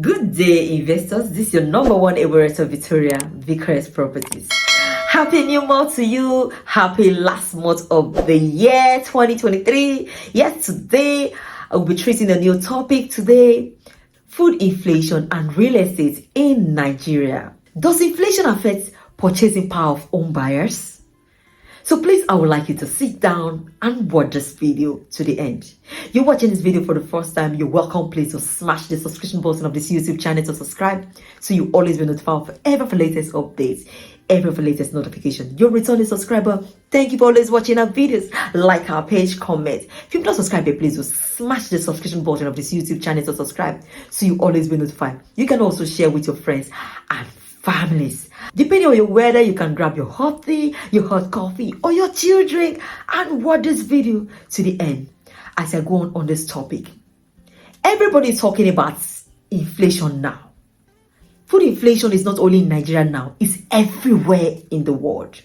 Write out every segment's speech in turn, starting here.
Good day, investors. This is your number one Ebereto Victoria, Vickers Properties. Happy new month to you. Happy last month of the year 2023. Yes, today I'll be treating a new topic today. Food inflation and real estate in Nigeria. Does inflation affect purchasing power of home buyers? So please, I would like you to sit down and watch this video to the end. You're watching this video for the first time, you're welcome. Please to smash the subscription button of this YouTube channel to subscribe so you always be notified for every latest updates, every latest notification. You're a returning subscriber. Thank you for always watching our videos. Like our page, comment. If you've not subscribed yet, please do smash the subscription button of this YouTube channel to subscribe so you always be notified. You can also share with your friends and families. Depending on your weather, you can grab your hot tea, your hot coffee, or your chill drink and watch this video to the end as I go on this topic. Everybody is talking about inflation now. Food inflation is not only in Nigeria now, it's everywhere in the world.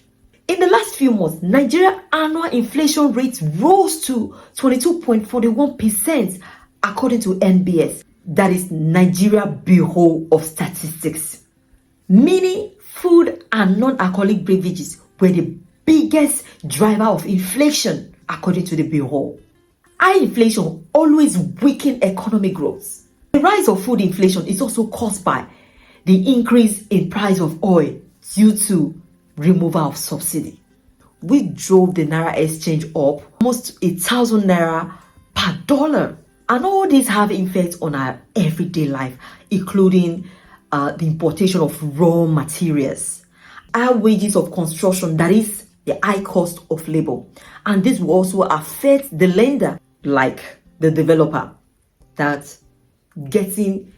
In the last few months, Nigeria annual inflation rate rose to 22.41% according to NBS, that is Nigeria Bureau of Statistics. Meaning food and non-alcoholic beverages were the biggest driver of inflation according to the Bureau. High inflation always weakens economic growth. The rise of food inflation is also caused by the increase in price of oil due to removal of subsidy, which drove the Naira exchange up almost 1,000 Naira per dollar. And all these have effects on our everyday life, including the importation of raw materials, high wages of construction, that is the high cost of labor. And this will also affect the lender, like the developer, that getting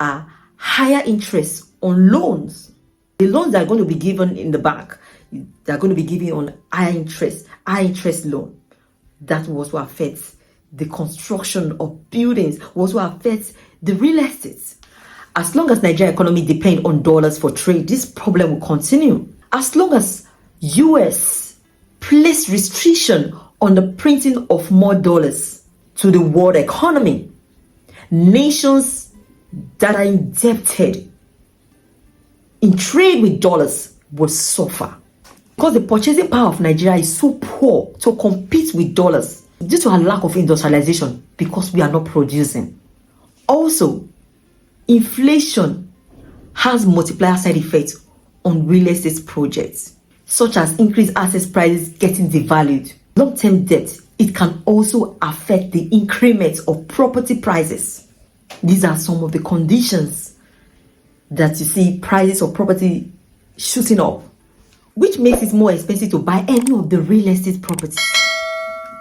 a higher interest on loans. The loans that are going to be given in the bank, they're going to be given on high interest loan. That will also affect the construction of buildings, will also affect the real estate. As long as Nigerian economy depends on dollars for trade, this problem will continue. As long as US place restriction on the printing of more dollars to the world economy, nations that are indebted in trade with dollars will suffer. Because the purchasing power of Nigeria is so poor to compete with dollars due to a lack of industrialization because we are not producing. Also, inflation has multiplier side effects on real estate projects, such as increased asset prices getting devalued. Long-term debt, it can also affect the increment of property prices. These are some of the conditions that you see prices of property shooting up, which makes it more expensive to buy any of the real estate properties,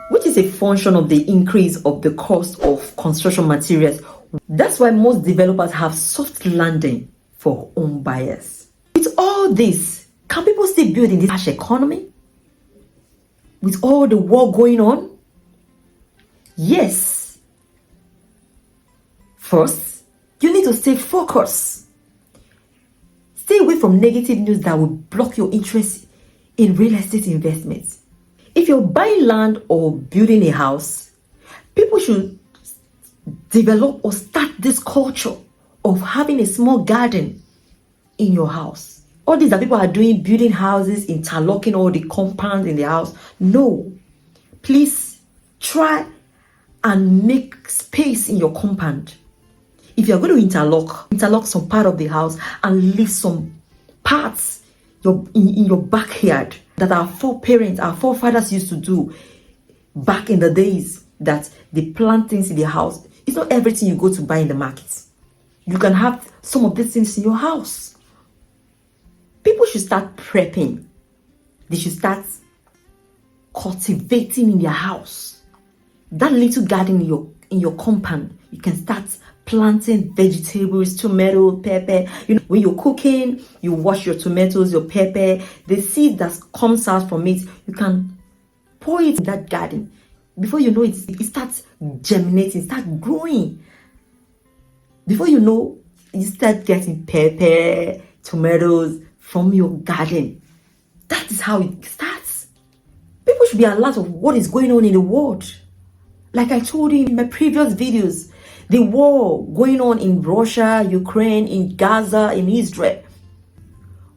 which is a function of the increase of the cost of construction materials. That's why most developers have soft landing for home buyers. With all this, can people still build in this harsh economy? With all the war going on? Yes. First, you need to stay focused. Stay away from negative news that will block your interest in real estate investments. If you're buying land or building a house, people should develop or start this culture of having a small garden in your house. All these that people are doing, building houses, interlocking all the compounds in the house. No. Please try and make space in your compound. If you're going to interlock some part of the house and leave some parts in your backyard that our forefathers used to do back in the days, that they plant things in the house. It's not everything you go to buy in the market. You can have some of these things in your house. People should start prepping. They should start cultivating in their house. That little garden in your compound, you can start planting vegetables, tomato, pepper. When you're cooking, you wash your tomatoes, your pepper. The seed that comes out from it, you can pour it in that garden. Before you know it, it starts germinating, starts growing. Before you know, you start getting pepper, tomatoes from your garden. That is how it starts. People should be alert of what is going on in the world. Like I told you in my previous videos, The war going on in Russia, Ukraine, in Gaza, in Israel.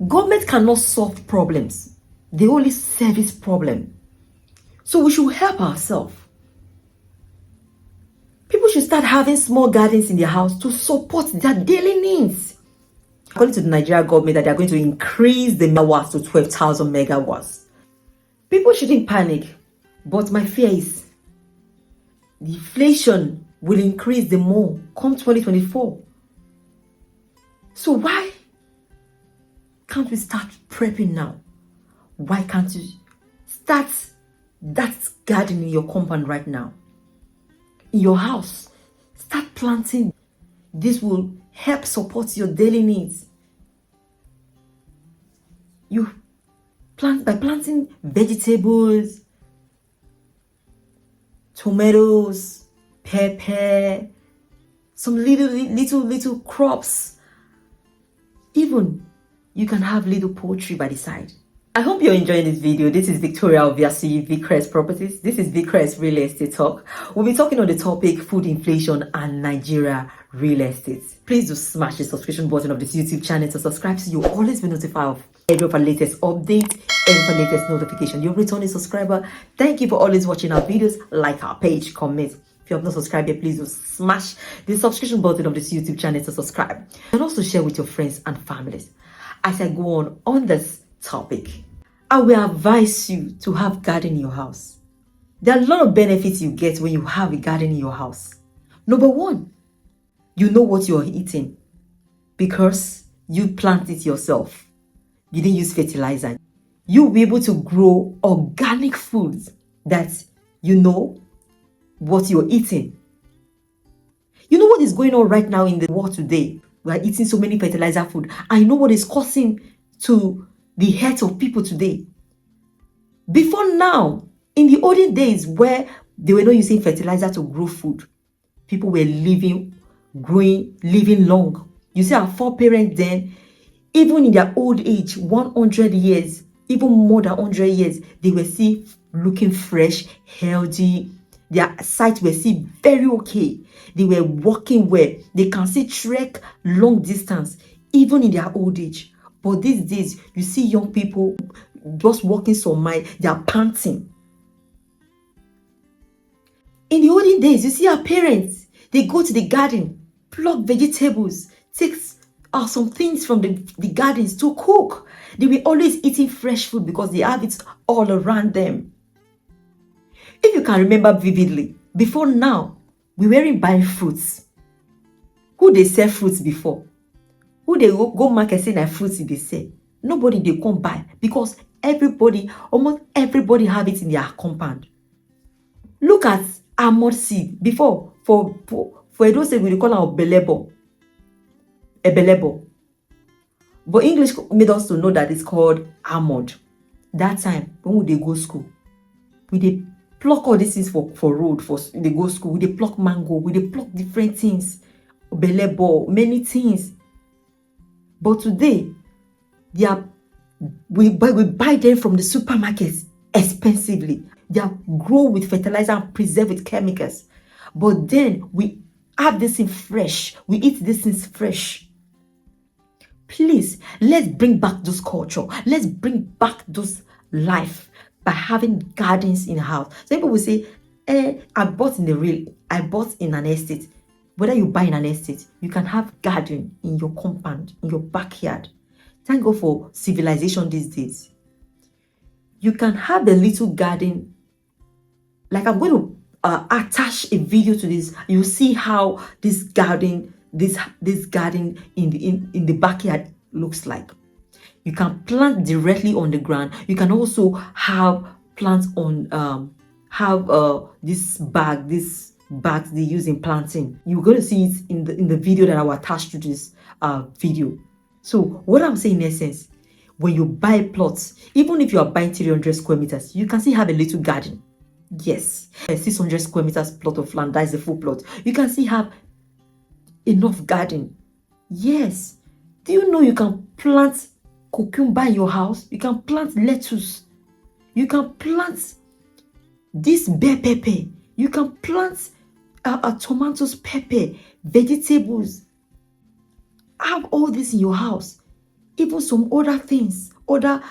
Government cannot solve problems. They only service problem. So we should help ourselves. People should start having small gardens in their house to support their daily needs. According to the Nigerian government, that they are going to increase the megawatts to 12,000 megawatts. People shouldn't panic, but my fear is the inflation will increase the more come 2024. So why can't we start prepping now? Why can't you start that garden in your compound right now? In your house, start planting. This will help support your daily needs. You plant by planting vegetables, tomatoes, pepper, some little crops. Even you can have little poultry by the side. I hope you're enjoying this video. This is Victoria of VCrest Properties. This is VCrest Real Estate Talk. We'll be talking on the topic food inflation and Nigeria real estate. Please do smash the subscription button of this YouTube channel to subscribe so you'll always be notified of every of our latest update, every of our latest notification. You're a returning subscriber. Thank you for always watching our videos. Like our page, comment. If you have not subscribed yet, please do smash the subscription button of this YouTube channel to subscribe. And also share with your friends and families. As I go on this topic, I will advise you to have garden in your house. There are a lot of benefits you get when you have a garden in your house. Number one, you know what you're eating because you plant it yourself. You didn't use fertilizer. You'll be able to grow organic foods that you know what you're eating. You know what is going on right now in the world today? We are eating so many fertilizer food. I know what is causing to the health of people today. Before now, in the olden days where they were not using fertilizer to grow food, people were living long. You see our foreparents then, even in their old age, 100 years, even more than 100 years, they were still looking fresh, healthy. Their sight were still very okay. They were walking well. They can still trek long distance, even in their old age. But these days, you see young people just walking some mile, they are panting. In the olden days, you see our parents, they go to the garden, pluck vegetables, take some things from the gardens to cook. They were always eating fresh food because they have it all around them. If you can remember vividly, before now, we weren't buying fruits. Who they sell fruits before? Who they go market say that fruits they sell? Nobody they come buy because almost everybody have it in their compound. Look at almond seed. Before, for those that we call our belebo. A belebo. But English made us to know that it's called almond. That time, when we go school, we they pluck all these things for road, they go school, we they pluck mango, we they pluck different things, belebo, many things. But today, we buy them from the supermarkets expensively. They are grown with fertilizer and preserved with chemicals. But then we have this thing fresh. We eat this things fresh. Please, let's bring back those culture. Let's bring back those life by having gardens in the house. Some people will say, I bought in an estate. Whether you buy in an estate, you can have garden in your compound, in your backyard. Thank God for civilization these days. You can have a little garden. Like I'm going to attach a video to this. You'll see how this garden in the backyard looks like. You can plant directly on the ground. You can also have plants on this bags they use in planting. You're going to see it in the video that I will attach to this video. So what I'm saying in essence, when you buy plots, even if you are buying 300 square meters, you can still have a little garden. Yes, a 600 square meters plot of land, that is the full plot. You can still have enough garden. Yes. Do you know you can plant cucumber in your house? You can plant lettuce. You can plant this bell pepper. You can plant tomatoes, pepper, vegetables. Have all this in your house, even some other things, other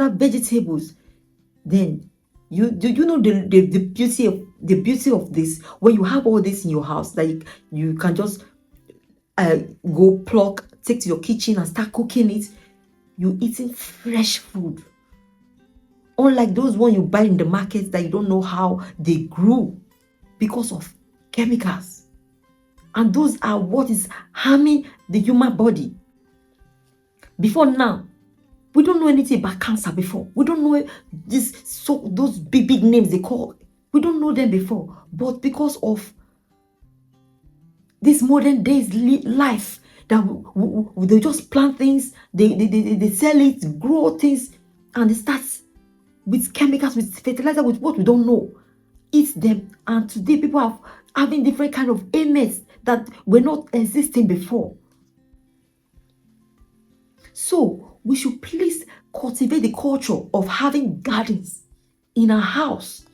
vegetables. Then you know the beauty of this, when you have all this in your house, that you can just go pluck, take to your kitchen and start cooking it. You eating fresh food, unlike those one you buy in the market that you don't know how they grew because of chemicals, and those are what is harming the human body. Before now, we don't know anything about cancer before. We don't know those big names they call. We don't know them before. But because of this modern days life, that they just plant things, they sell it, grow things, and they start with chemicals, with fertilizer, with what we don't know. Eat them. And today people are having different kind of ailments that were not existing before. So we should please cultivate the culture of having gardens in our house.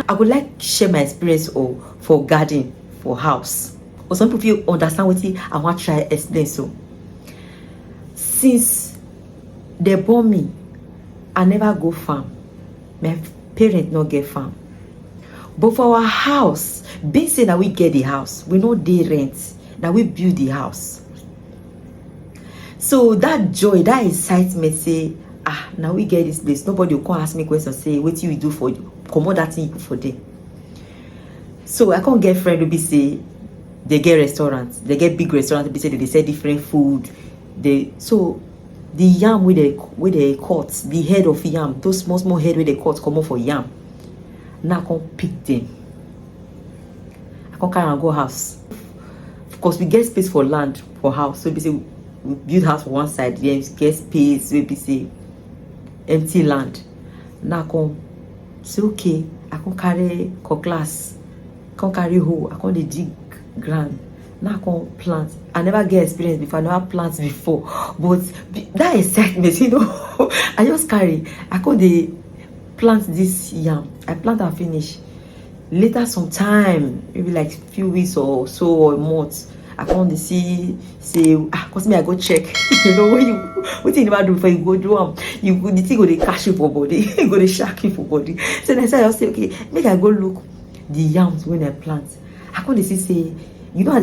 I would like to share my experience for garden for house. Or some people understand what I want to try explain. So since they born me, I never go farm. My parents not get farm. But for our house, being said that we get the house, we know they rent, that we build the house. So that joy, that excitement, say, now we get this place. Nobody will come ask me questions, say, what do you do for you? Come on, that thing for them. So I can't get friend to be say, they get restaurants, they get big restaurants, be say they sell different food. So the yam with the cut, the head of yam, those small head with the cut come up for yam. Now I can't pick them. I can't carry and go house. Of course, we get space for land for house. So we say we build house for one side, then get space, we say empty land. Now I come say okay, I can carry cutlass, I can carry hoe, I can dig ground. Now I can plant. I never get experience before, I never plant before. But that excitement, I just carry. I can plant this yam. I plant and finish. Later some time, maybe like few weeks or so or a month, I can't say cause me I go check. What you never do before you go do you go the thing go they cash you for body, you go they shack you for body. So next time I say okay, make I go look the yams when I plant. I can't say as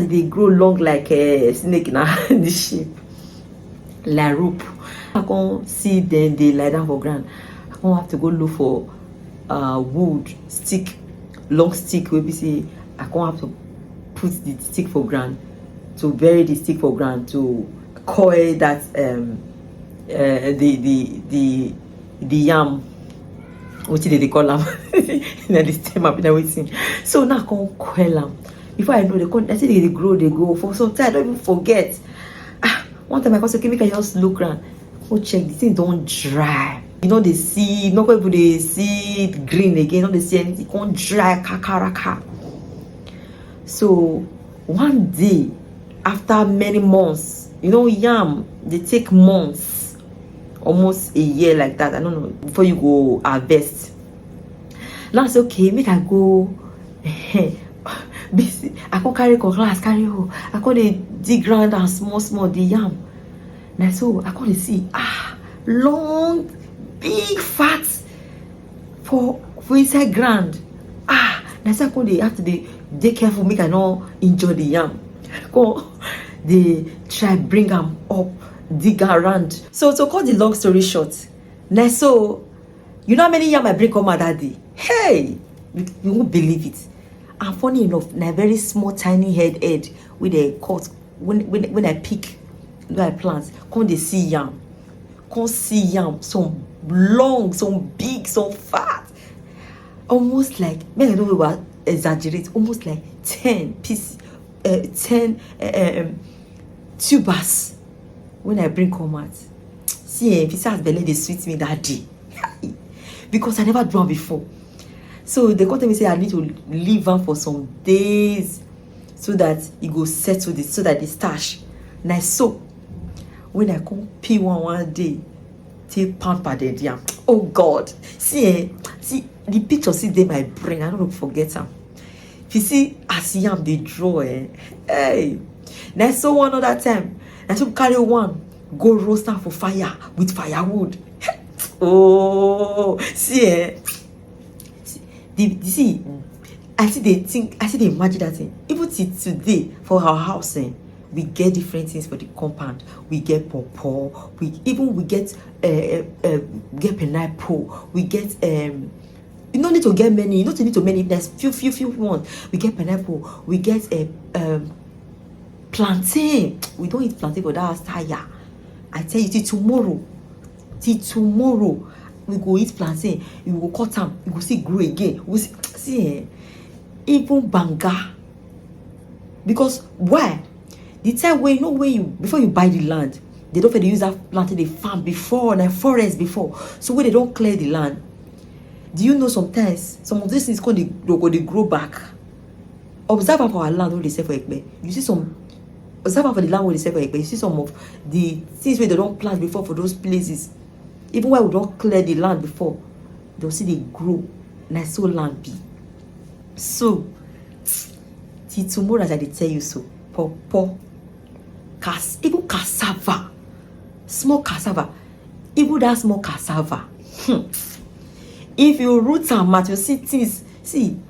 they grow long like a snake in the shape, like rope. I can't see them they lie down for ground. I can't have to go look for wood stick, long stick where we say I can't have to put the stick for ground, to bury the stick for ground, to coil that the yam, what did they call them? The stem up in everything. So now I can coil them. Before I know I say they grow, they go for some time. I don't even forget. One time I was okay, make I just look around. Go check the thing don't dry. They see, not people they see it green again, they see anything, it can't dry, kakaraka. So one day, after many months, yam, they take months, almost a year like that, I don't know, before you go harvest. Now I say, okay, make I go, busy. I can carry cutlass, carry hoe, I can dig ground and small, the yam. Now so I can see, long, big fat for inside ground. Now so I can have to dey careful, make I not injure the yam. They try bring them up, dig around. So to cut the long story short, now so how many yam I bring come out that day? Hey, you won't believe it. And funny enough, na very small tiny head with a cut. When I pick, when I plant, come they see yam. Come see yam, some long, some big, some fat. Almost like, maybe I don't know exaggerate, almost like 10 pieces, 10 tubers when I bring come out. See, if it's belly, they sweet me that day. Because I never drawn before. So they come to me say I need to leave them for some days so that it go settle this, so that the starch. Now so when I come peel one day, take pamper the yam. Oh God, see the picture see they my brain. I don't know, forget them. If you see as yam they draw, hey. Then so one other time, I took carry one, go roast am for fire with firewood. Oh, see, see, I see they imagine that thing. Even till today, for our house, we get different things for the compound. We get pawpaw, we get pineapple, we get you don't need to get many, you don't need to many, there's few ones. We get pineapple, we get plantain. We don't eat plantain, but that's tire. I tell you, till tomorrow we go eat plantain. You go cut them, you go see grow again. We see even banga. Because why? The time when before you buy the land, they don't use that plantain they farm before, and forest before. So when they don't clear the land, do you know sometimes some of these things they grow back? Observe for our land what they say for Ekpe. You see some. Observe for the land where they say for Ekpe. You see some of the things where they don't plant before for those places. Even when we don't clear the land before, they'll see they grow. And so land be. So till tomorrow, as I tell you so, pawpaw, even cassava, small cassava, even that small cassava. If you root them out, you see things. See,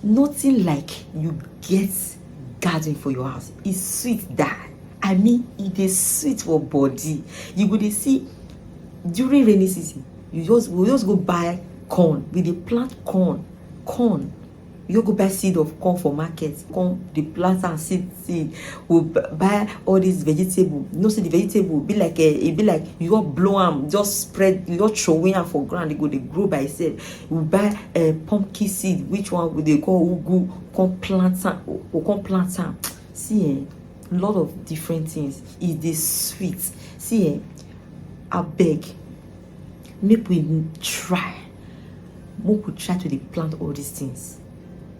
nothing like you get garden for your house. It's sweet that. I mean, it is sweet for body. You go to see during rainy season. We just go buy corn. We dey plant corn. You go buy seed of corn for market. Corn, the plant and seed. We buy all these vegetable. You know, see the vegetable be like you go blow them, just spread, you just throw them for ground. They grow by itself. We buy a pumpkin seed. Which one would they call ugu? Come plant them. See, a lot of different things. It is sweet. See, I beg, make we try. Make we try to plant all these things.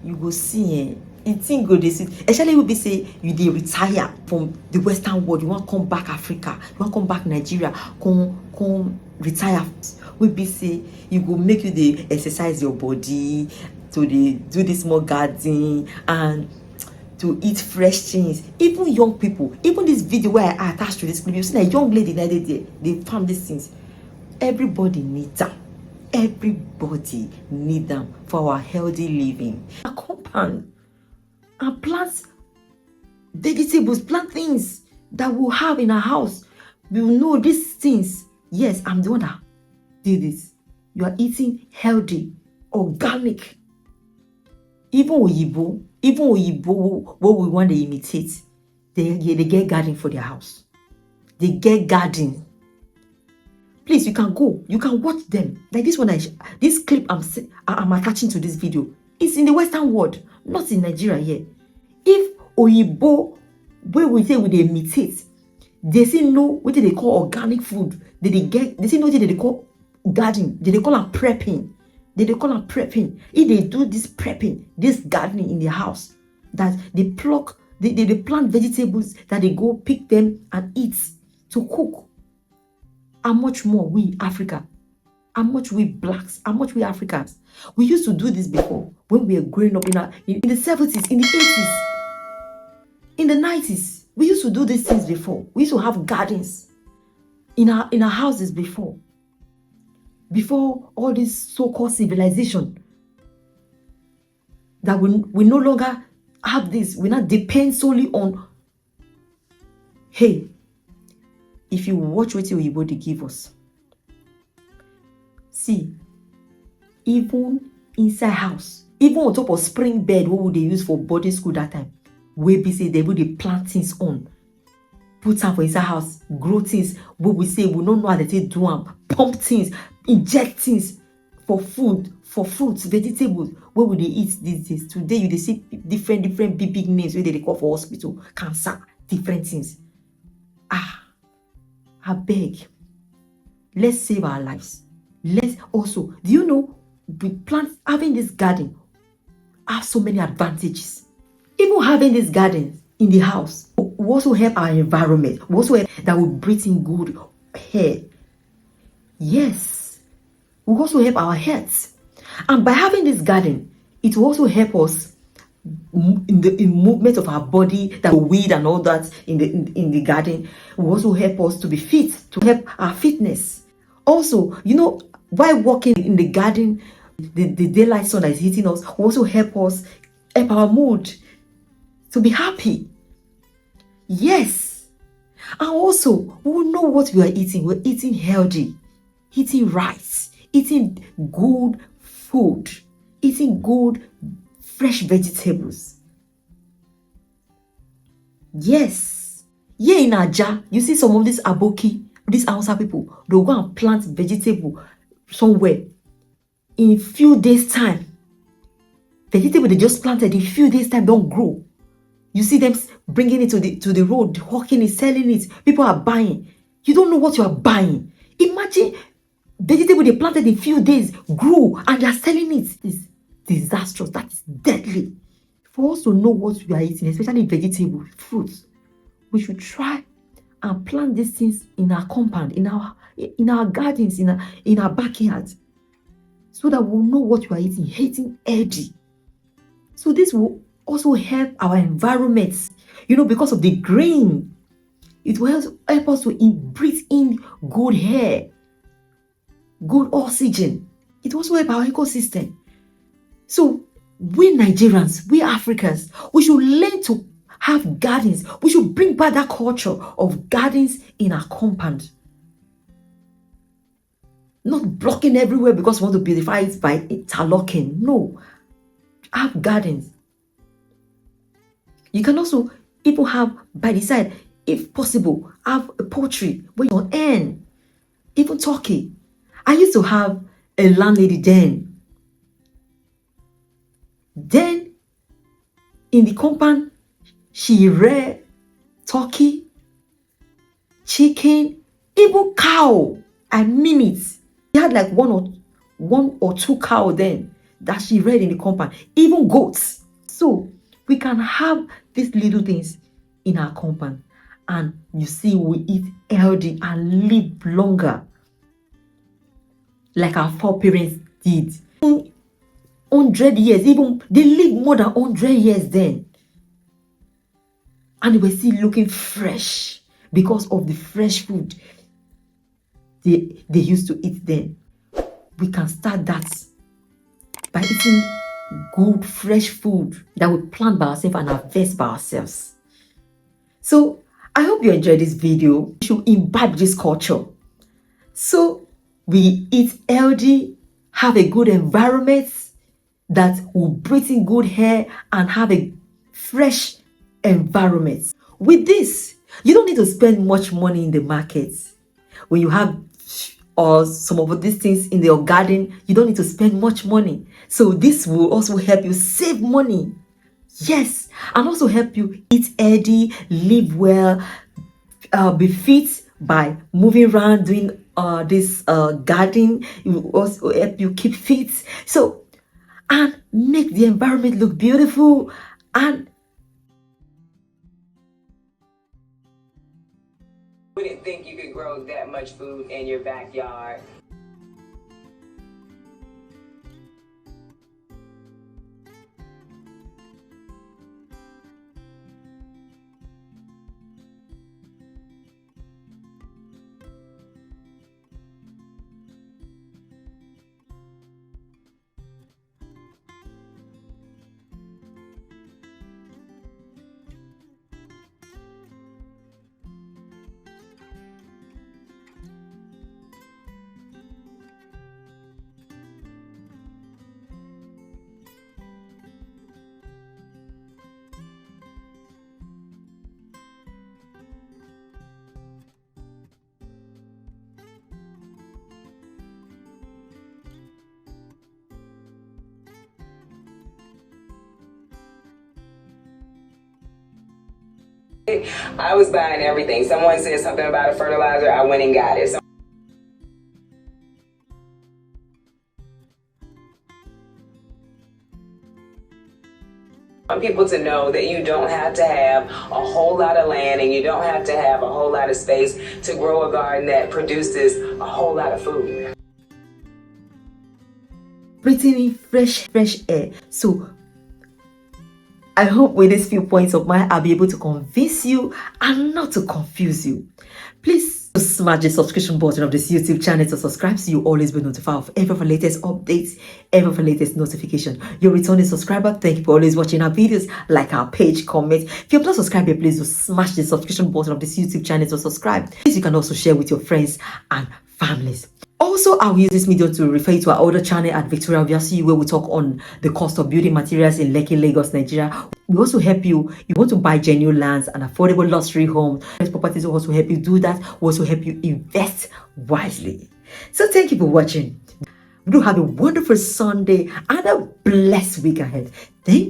You go see, it think go this. Especially we be say you dey retire from the Western world. You want come back Africa. You want come back Nigeria. Come retire. We be say you go make you dey exercise your body, to do this small garden and to eat fresh things. Even young people. Even this video where I attached to this clip, you see that young lady that they farm these things. Everybody needs them. Everybody need them for our healthy living. A compound and plant vegetables, plant things that we'll have in our house. We will know these things. Yes, I'm the one that did this. You are eating healthy, organic. Even Oyibo, what we want to imitate, they get garden for their house. They get garden. Please, you can go. You can watch them. Like this one, this clip I'm attaching to this video. It's in the Western world, not in Nigeria here. If Oyibo, where we say we they imitate, they say no, what do they call organic food? They say no, what do they call gardening? They call them prepping. They call them prepping. If they do this prepping, this gardening in their house, that they pluck, they plant vegetables that they go pick them and eat to cook. How much more we Africa, how much we blacks, how much we Africans. We used to do this before when we were growing up in the 70s, in the 80s, in the 90s. We used to do these things before. We used to have gardens in our houses before all this so-called civilization. That we no longer have this. We not depend solely on, hey, if you watch what Oyibo they give us, see, even inside house, even on top of spring bed, what would they use for boarding school that time? We be say they would plant things on, put them for inside house, grow things. What we say we don't know how they do them, pump things, inject things for food, for fruits, vegetables. What would they eat these days? Today you they see different big names where they call for hospital, cancer, different things. I beg, let's save our lives. Let's also, do you know, having this garden have so many advantages. Even having this garden in the house will also help our environment. Will also help that we breathe in good air. Yes, will also help our health. And by having this garden, it will also help us in movement of our body, that weed and all that in the garden will also help us to be fit, to help our fitness. Also, while walking in the garden, the daylight sun that is hitting us will also help our mood to be happy. Yes. And also, we will know what we are eating. We're eating healthy, eating rice, eating good food, eating good fresh vegetables. Yes. Here in Aja, you see some of these Aboki, these Hausa people, they'll go and plant vegetable somewhere. In a few days' time, vegetable they just planted, in a few days' time, don't grow. You see them bringing it to the road, hawking it, selling it. People are buying. You don't know what you are buying. Imagine vegetable they planted in a few days grew and they are selling it. It's disastrous. That is deadly. For us to know what we are eating, especially vegetable, fruits, we should try and plant these things in our compound, in our gardens, in our backyard, so that we'll know what we are eating healthy. So this will also help our environment, because of the green. It will help us to breathe in good air, good oxygen. It will also help our ecosystem. So we Nigerians, we Africans, we should learn to have gardens. We should bring back that culture of gardens in our compound. Not blocking everywhere because we want to beautify it by interlocking. No. Have gardens. You can also even have, by the side, if possible, have a poultry where you earn. Even turkey. I used to have a landlady then. Then, in the compound, she reared turkey, chicken, even cow. I mean it. She had like one or two cows then that she reared in the compound. Even goats. So, we can have these little things in our compound. And you see, we eat healthy and live longer. Like our foreparents did. 100 years, even they lived more than 100 years then. And they were still looking fresh because of the fresh food they used to eat then. We can start that by eating good fresh food that we plant by ourselves and harvest by ourselves. So I hope you enjoyed this video. We should imbibe this culture. So we eat healthy, have a good environment that will breathe in good air and have a fresh environment. With this, you don't need to spend much money in the market. When you have some of these things in your garden, you don't need to spend much money. So this will also help you save money. Yes, and also help you eat healthy, live well, be fit by moving around, doing this gardening. It will also help you keep fit. So, and make the environment look beautiful. And wouldn't think you could grow that much food in your backyard. I was buying everything. Someone said something about a fertilizer, I went and got it. I want people to know that you don't have to have a whole lot of land and you don't have to have a whole lot of space to grow a garden that produces a whole lot of food. Breathing in fresh air. So I hope with these few points of mine, I'll be able to convince you and not to confuse you. Please smash the subscription button of this YouTube channel to subscribe so you always be notified of every of the latest updates, every of the latest notification. Your returning subscriber, thank you for always watching our videos, like our page, comment. If you're not subscribed yet, please do smash the subscription button of this YouTube channel to subscribe. Please, you can also share with your friends and families. Also, I'll use this medium to refer you to our other channel at Victoria Obiasu, where we talk on the cost of building materials in Lekki, Lagos, Nigeria. We also help you want to buy genuine lands and affordable luxury homes. These properties will also help you do that. We also help you invest wisely. So thank you for watching. Do have a wonderful Sunday and a blessed week ahead. Thank you.